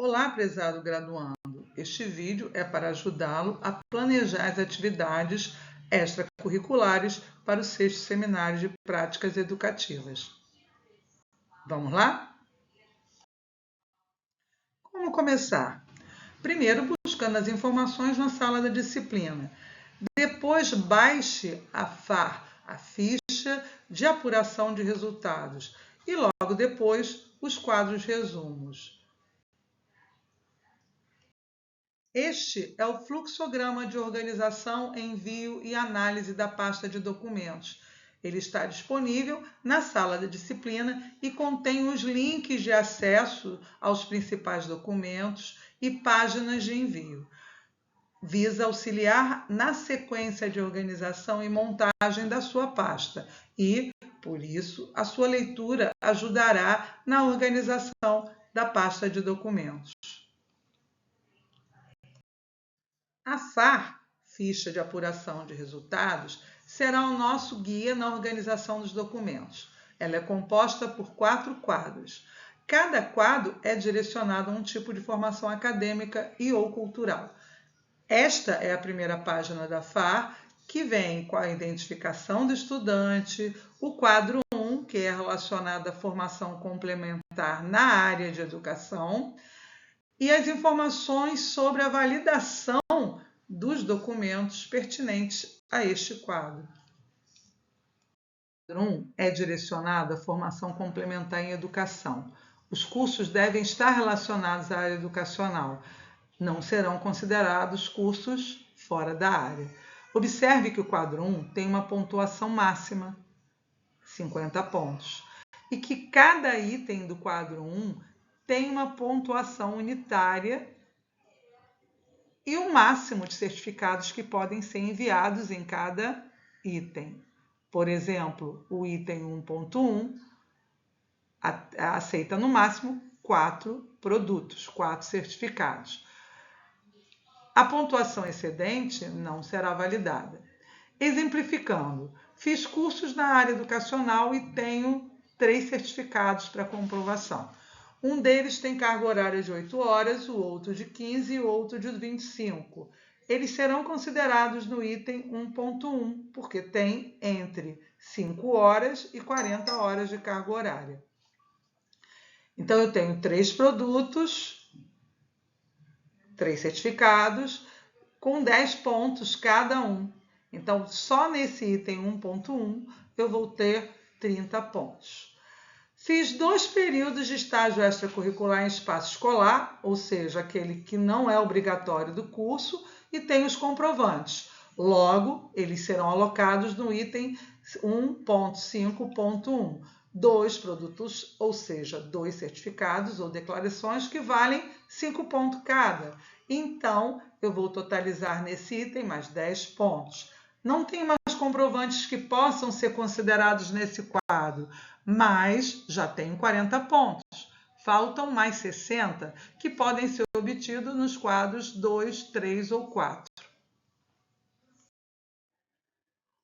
Olá, prezado graduando! Este vídeo é para ajudá-lo a planejar as atividades extracurriculares para o sexto seminário de práticas educativas. Vamos lá? Como começar? Primeiro, buscando as informações na sala da disciplina. Depois, baixe a FAR, a ficha de apuração de resultados, e logo depois, os quadros resumos. Este é o fluxograma de organização, envio e análise da pasta de documentos. Ele está disponível na sala da disciplina e contém os links de acesso aos principais documentos e páginas de envio. Visa auxiliar na sequência de organização e montagem da sua pasta e, por isso, a sua leitura ajudará na organização da pasta de documentos. A FAR, Ficha de Apuração de Resultados, será o nosso guia na organização dos documentos. Ela é composta por 4 quadros. Cada quadro é direcionado a um tipo de formação acadêmica e ou cultural. Esta é a primeira página da FAR, que vem com a identificação do estudante, o quadro 1, que é relacionado à formação complementar na área de educação, e as informações sobre a validação dos documentos pertinentes a este quadro. O quadro 1 é direcionado à formação complementar em educação. Os cursos devem estar relacionados à área educacional. Não serão considerados cursos fora da área. Observe que o quadro 1 tem uma pontuação máxima, 50 pontos, e que cada item do quadro 1 tem uma pontuação unitária e o máximo de certificados que podem ser enviados em cada item. Por exemplo, o item 1.1 aceita no máximo 4 produtos, 4 certificados. A pontuação excedente não será validada. Exemplificando, fiz cursos na área educacional e tenho 3 certificados para comprovação. Um deles tem carga horária de 8 horas, o outro de 15 e o outro de 25. Eles serão considerados no item 1.1, porque tem entre 5 horas e 40 horas de carga horária. Então, eu tenho 3 produtos, 3 certificados, com 10 pontos cada um. Então, só nesse item 1.1, eu vou ter 30 pontos. Fiz 2 períodos de estágio extracurricular em espaço escolar, ou seja, aquele que não é obrigatório do curso, e tem os comprovantes. Logo, eles serão alocados no item 1.5.1. 2 produtos, ou seja, 2 certificados ou declarações que valem 5 pontos cada. Então, eu vou totalizar nesse item mais 10 pontos. Não tem mais comprovantes que possam ser considerados nesse quadro, mas já tenho 40 pontos. Faltam mais 60 que podem ser obtidos nos quadros 2, 3 ou 4.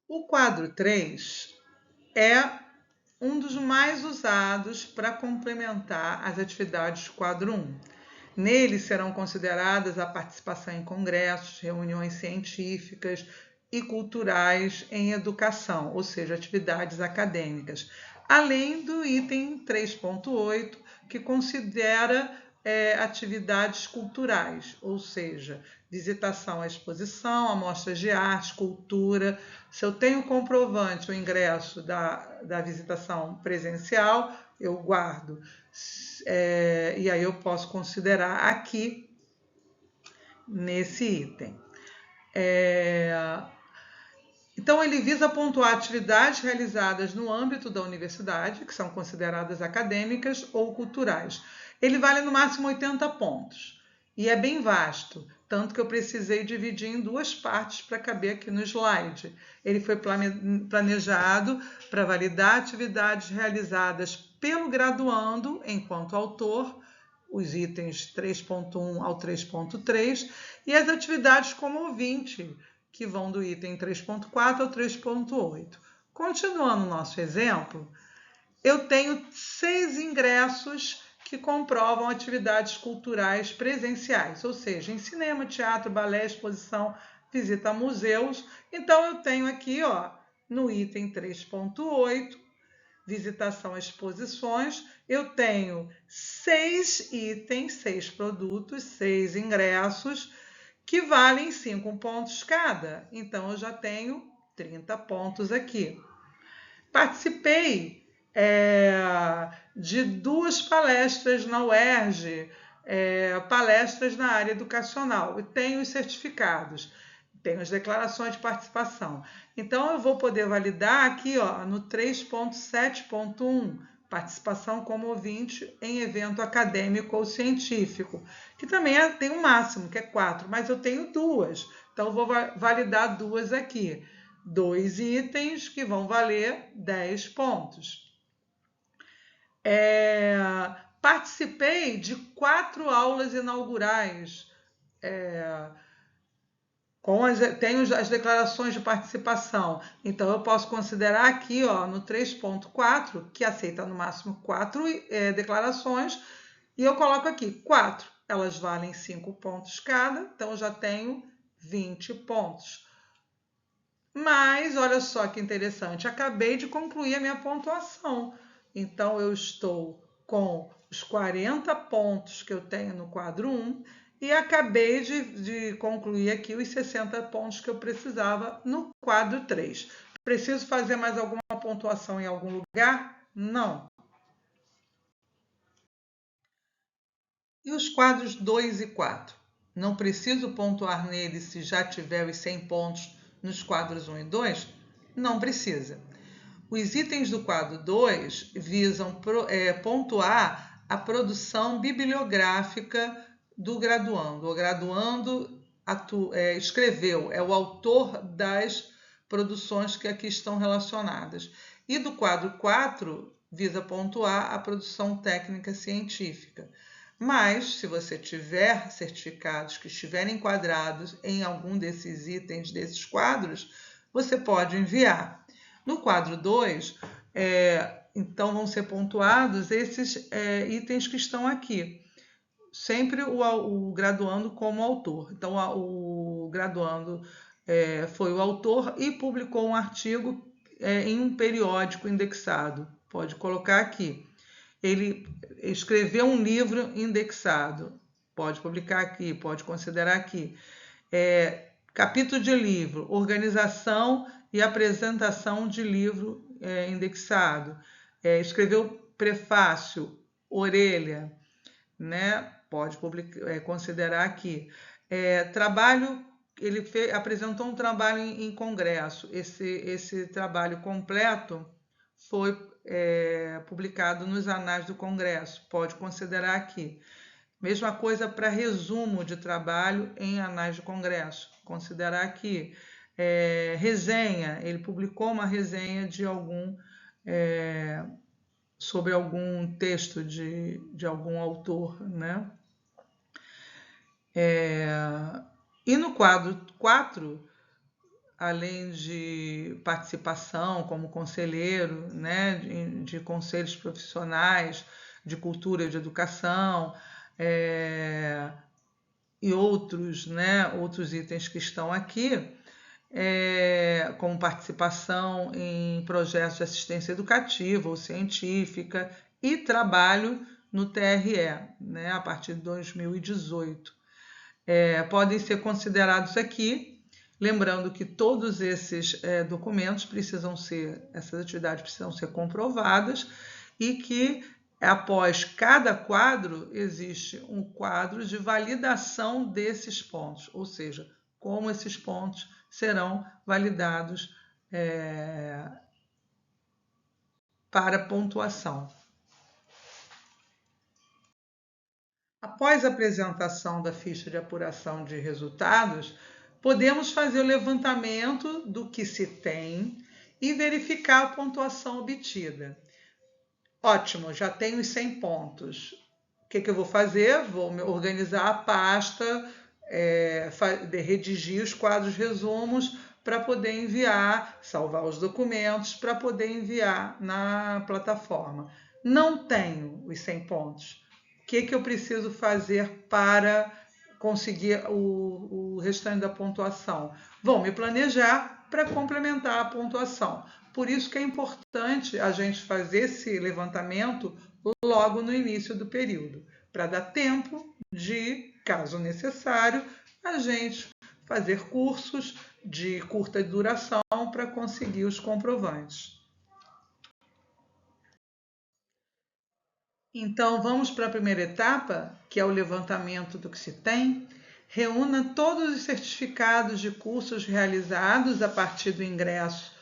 O quadro 3 é um dos mais usados para complementar as atividades do quadro 1. Nele serão consideradas a participação em congressos, reuniões científicas e culturais em educação, ou seja, atividades acadêmicas, além do item 3.8, que considera atividades culturais, ou seja, visitação à exposição, amostras de arte, cultura. Se eu tenho comprovante o ingresso da visitação presencial, eu guardo. E aí eu posso considerar aqui nesse item. Então, ele visa pontuar atividades realizadas no âmbito da universidade, que são consideradas acadêmicas ou culturais. Ele vale no máximo 80 pontos e é bem vasto, tanto que eu precisei dividir em 2 partes para caber aqui no slide. Ele foi planejado para validar atividades realizadas pelo graduando enquanto autor, os itens 3.1 ao 3.3, e as atividades como ouvinte, que vão do item 3.4 ao 3.8. Continuando o nosso exemplo, eu tenho 6 ingressos que comprovam atividades culturais presenciais, ou seja, em cinema, teatro, balé, exposição, visita a museus. Então, eu tenho aqui, ó, no item 3.8, visitação a exposições, eu tenho 6 itens, 6 produtos, 6 ingressos, que valem 5 pontos cada. Então, eu já tenho 30 pontos aqui. Participei de 2 palestras na UERJ, palestras na área educacional, e tenho os certificados, tenho as declarações de participação. Então, eu vou poder validar aqui, ó, no 3.7.1, participação como ouvinte em evento acadêmico ou científico, que também tem um máximo, que é 4, mas eu tenho 2. Então, eu vou validar 2 aqui. 2 itens que vão valer 10 pontos. Participei de 4 aulas inaugurais, tenho as declarações de participação. Então, eu posso considerar aqui, ó, no 3.4, que aceita no máximo 4 declarações, e eu coloco aqui 4. Elas valem 5 pontos cada, então eu já tenho 20 pontos. Mas, olha só que interessante, acabei de concluir a minha pontuação. Então, eu estou com os 40 pontos que eu tenho no quadro 1 e acabei de concluir aqui os 60 pontos que eu precisava no quadro 3. Preciso fazer mais alguma pontuação em algum lugar? Não. E os quadros 2 e 4? Não preciso pontuar neles se já tiver os 100 pontos nos quadros 1 e 2? Não precisa. Os itens do quadro 2 visam pontuar a produção bibliográfica do graduando. O graduando escreveu, é o autor das produções que aqui estão relacionadas. E do quadro 4 visa pontuar a produção técnica científica. Mas, se você tiver certificados que estiverem enquadrados em algum desses itens, desses quadros, você pode enviar. No quadro 2, então vão ser pontuados esses itens que estão aqui. Sempre o graduando como autor. Então, o graduando foi o autor e publicou um artigo em um periódico indexado. Pode colocar aqui. Ele escreveu um livro indexado, pode publicar aqui, pode considerar aqui. Capítulo de livro, organização e apresentação de livro indexado. Escreveu prefácio, orelha, né? Pode considerar aqui. Trabalho, ele apresentou um trabalho em congresso. Esse trabalho completo foi publicado nos Anais do Congresso, pode considerar aqui. Mesma coisa para resumo de trabalho em Anais do Congresso, considerar aqui. Resenha, ele publicou uma resenha de sobre algum texto de algum autor, né? E no quadro 4, além de participação como conselheiro, né, de conselhos profissionais, de cultura e de educação, e outros itens que estão aqui, como participação em projetos de assistência educativa ou científica e trabalho no TRE, né, a partir de 2018. Podem ser considerados aqui. Lembrando que todos esses documentos essas atividades precisam ser comprovadas e que após cada quadro existe um quadro de validação desses pontos, ou seja, como esses pontos serão validados para pontuação. Após a apresentação da ficha de apuração de resultados, podemos fazer o levantamento do que se tem e verificar a pontuação obtida. Ótimo, já tenho os 100 pontos. O que eu vou fazer? Vou organizar a pasta, redigir os quadros resumos para poder enviar, salvar os documentos para poder enviar na plataforma. Não tenho os 100 pontos. que eu preciso fazer para conseguir o restante da pontuação? Vou me planejar para complementar a pontuação. Por isso que é importante a gente fazer esse levantamento logo no início do período, para dar tempo de, caso necessário, a gente fazer cursos de curta duração para conseguir os comprovantes. Então, vamos para a primeira etapa, que é o levantamento do que se tem. Reúna todos os certificados de cursos realizados a partir do ingresso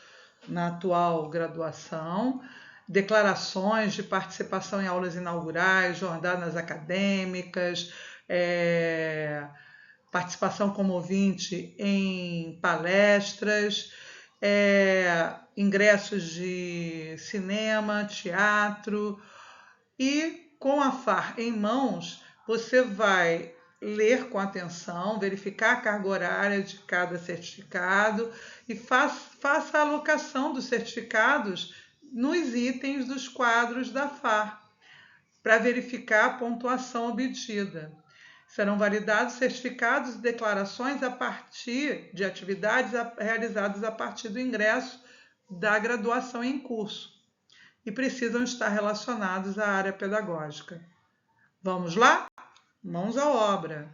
na atual graduação, declarações de participação em aulas inaugurais, jornadas acadêmicas, participação como ouvinte em palestras, ingressos de cinema, teatro. E com a FAR em mãos, você vai ler com atenção, verificar a carga horária de cada certificado e faça a alocação dos certificados nos itens dos quadros da FAR, para verificar a pontuação obtida. Serão validados certificados e declarações a partir de atividades realizadas a partir do ingresso da graduação em curso e precisam estar relacionados à área pedagógica. Vamos lá? Mãos à obra!